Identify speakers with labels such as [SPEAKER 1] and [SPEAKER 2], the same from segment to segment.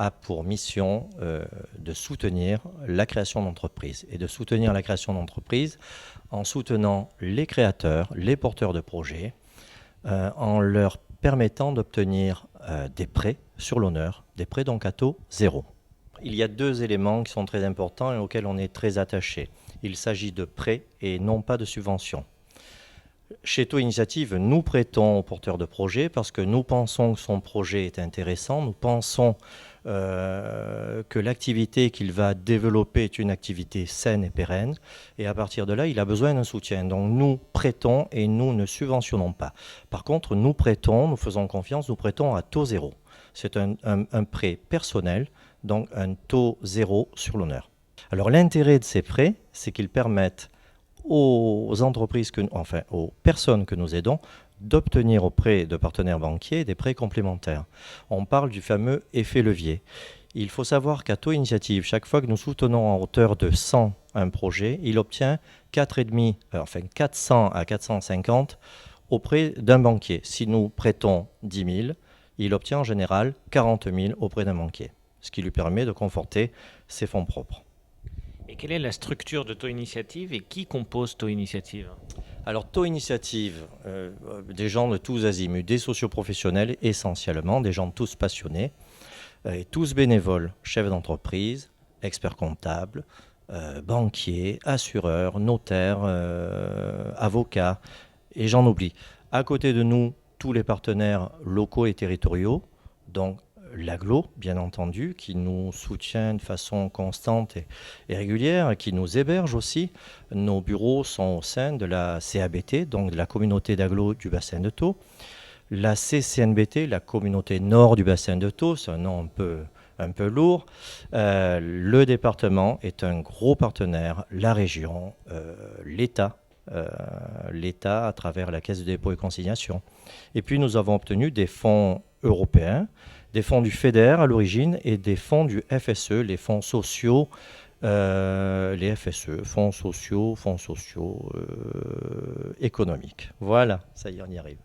[SPEAKER 1] a pour mission de soutenir la création d'entreprises et de soutenir la création d'entreprises en soutenant les créateurs, les porteurs de projets, en leur permettant d'obtenir des prêts sur l'honneur, des prêts donc à taux zéro. Il y a deux éléments qui sont très importants et auxquels on est très attaché. Il s'agit de prêts et non pas de subventions. Chez Taux Initiative, nous prêtons aux porteurs de projets parce que nous pensons que son projet est intéressant, nous pensons que l'activité qu'il va développer est une activité saine et pérenne, et à partir de là, il a besoin d'un soutien. Donc nous prêtons et nous ne subventionnons pas. Par contre, nous prêtons, nous faisons confiance, nous prêtons à taux zéro. C'est un prêt personnel, donc un taux zéro sur l'honneur. Alors l'intérêt de ces prêts, c'est qu'ils permettent aux entreprises, aux personnes que nous aidons, d'obtenir auprès de partenaires banquiers des prêts complémentaires. On parle du fameux effet levier. Il faut savoir qu'à Taux Initiative, chaque fois que nous soutenons à hauteur de 100 un projet, il obtient 400 à 450 auprès d'un banquier. Si nous prêtons 10 000, il obtient en général 40 000 auprès d'un banquier, ce qui lui permet de conforter ses fonds propres.
[SPEAKER 2] Et quelle est la structure de Taux Initiative et qui compose Taux Initiative ?
[SPEAKER 1] Alors, Taux Initiative, des gens de tous azimuts, des socioprofessionnels essentiellement, des gens tous passionnés, et tous bénévoles, chefs d'entreprise, experts comptables, banquiers, assureurs, notaires, avocats, et j'en oublie. À côté de nous, tous les partenaires locaux et territoriaux, donc l'AGLO, bien entendu, qui nous soutient de façon constante et régulière, qui nous héberge aussi. Nos bureaux sont au sein de la CABT, donc de la communauté d'AGLO du bassin de Thau. La CCNBT, la communauté nord du bassin de Thau, c'est un nom un peu lourd. Le département est un gros partenaire, la région, l'État. L'État à travers la Caisse de dépôt et consignation. Et puis nous avons obtenu des fonds européens, des fonds du FEDER à l'origine et des fonds du FSE, les fonds sociaux, les FSE, fonds sociaux économiques. Voilà, ça y est, on y arrive.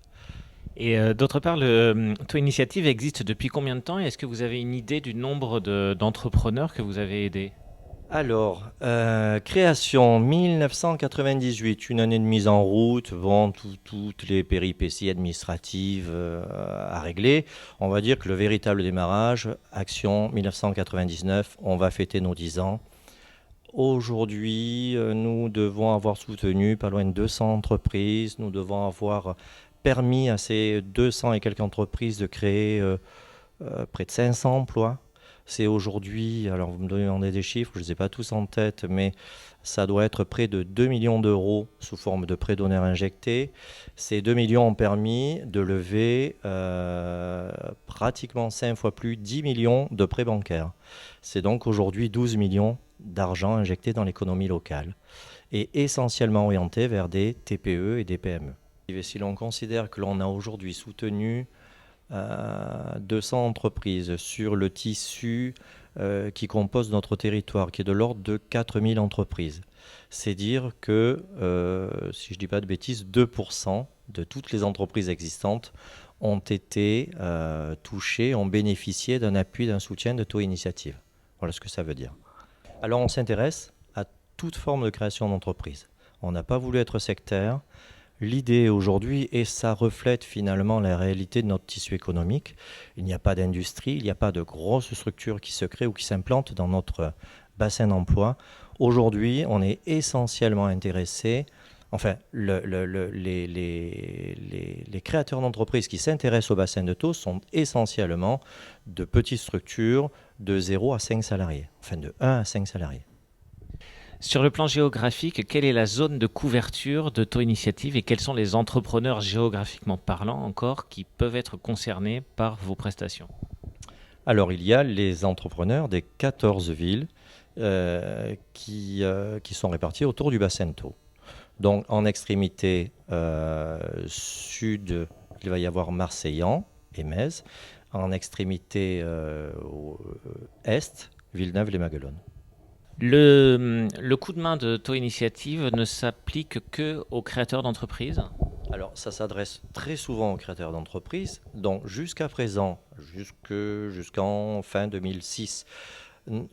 [SPEAKER 2] Et d'autre part, le Taux Initiative existe depuis combien de temps et est-ce que vous avez une idée du nombre d'entrepreneurs que vous avez aidés ?
[SPEAKER 1] Alors, création 1998, une année de mise en route, bon, toutes les péripéties administratives à régler. On va dire que le véritable démarrage, action 1999, on va fêter nos 10 ans. Aujourd'hui, nous devons avoir soutenu pas loin de 200 entreprises, nous devons avoir permis à ces 200 et quelques entreprises de créer près de 500 emplois. C'est aujourd'hui, alors vous me demandez des chiffres, je ne les ai pas tous en tête, mais ça doit être près de 2 millions d'euros sous forme de prêts d'honneur injectés. Ces 2 millions ont permis de lever pratiquement 5 fois plus, 10 millions de prêts bancaires. C'est donc aujourd'hui 12 millions d'argent injecté dans l'économie locale et essentiellement orienté vers des TPE et des PME. Et si l'on considère que l'on a aujourd'hui soutenu 200 entreprises sur le tissu qui compose notre territoire, qui est de l'ordre de 4000 entreprises. C'est dire que, si je ne dis pas de bêtises, 2% de toutes les entreprises existantes ont été touchées, ont bénéficié d'un appui, d'un soutien de Taux Initiative. Voilà ce que ça veut dire. Alors on s'intéresse à toute forme de création d'entreprise. On n'a pas voulu être sectaire. L'idée aujourd'hui, et ça reflète finalement la réalité de notre tissu économique, il n'y a pas d'industrie, il n'y a pas de grosses structures qui se créent ou qui s'implantent dans notre bassin d'emploi. Aujourd'hui, on est essentiellement intéressé, les créateurs d'entreprises qui s'intéressent au bassin de Thau sont essentiellement de petites structures de 0 à 5 salariés, enfin de 1 à 5 salariés.
[SPEAKER 2] Sur le plan géographique, quelle est la zone de couverture de Taux Initiative et quels sont les entrepreneurs géographiquement parlant encore qui peuvent être concernés par vos prestations ?
[SPEAKER 1] Alors il y a les entrepreneurs des 14 villes qui sont répartis autour du bassin de Thau. Donc en extrémité sud, il va y avoir Marseillan et Metz. En extrémité est, Villeneuve-les-Maguelones.
[SPEAKER 2] Le coup de main de Taux Initiative ne s'applique que aux créateurs d'entreprises ?
[SPEAKER 1] Alors, ça s'adresse très souvent aux créateurs d'entreprises. Donc, jusqu'à présent, jusqu'en fin 2006,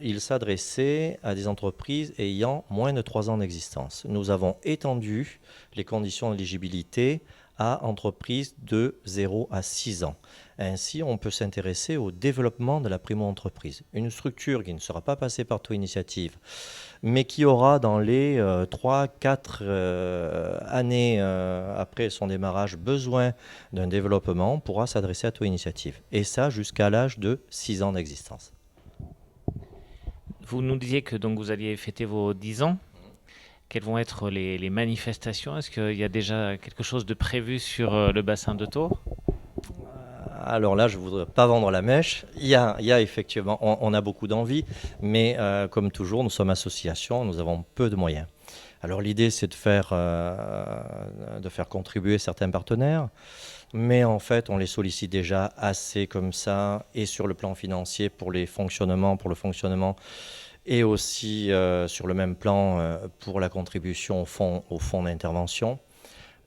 [SPEAKER 1] il s'adressait à des entreprises ayant moins de 3 ans d'existence. Nous avons étendu les conditions d'éligibilité à entreprises de 0 à 6 ans. Ainsi, on peut s'intéresser au développement de la primo-entreprise. Une structure qui ne sera pas passée par Taux Initiative, mais qui aura dans les 3-4 années après son démarrage besoin d'un développement pourra s'adresser à Taux Initiative. Et ça jusqu'à l'âge de 6 ans d'existence.
[SPEAKER 2] Vous nous disiez que donc vous alliez fêter vos 10 ans. Quelles vont être les manifestations? Est-ce qu'il y a déjà quelque chose de prévu sur le bassin de Thau?
[SPEAKER 1] Alors là, je ne voudrais pas vendre la mèche. Il y a effectivement, on a beaucoup d'envie, mais comme toujours, nous sommes association, nous avons peu de moyens. Alors l'idée, c'est de faire contribuer certains partenaires, mais en fait, on les sollicite déjà assez comme ça, et sur le plan financier pour le fonctionnement, et aussi sur le même plan pour la contribution au fonds d'intervention.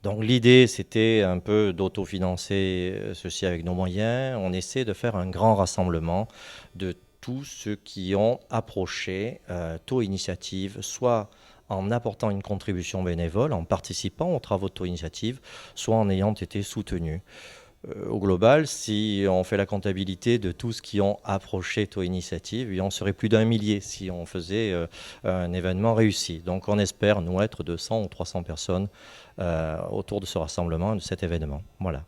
[SPEAKER 1] Donc l'idée, c'était un peu d'autofinancer ceci avec nos moyens. On essaie de faire un grand rassemblement de tous ceux qui ont approché Taux Initiative, soit en apportant une contribution bénévole, en participant aux travaux de Taux Initiative, soit en ayant été soutenus. Au global, si on fait la comptabilité de tous qui ont approché Taux Initiative, on serait plus d'1 millier si on faisait un événement réussi. Donc on espère, nous, être 200 ou 300 personnes autour de ce rassemblement et de cet événement. Voilà.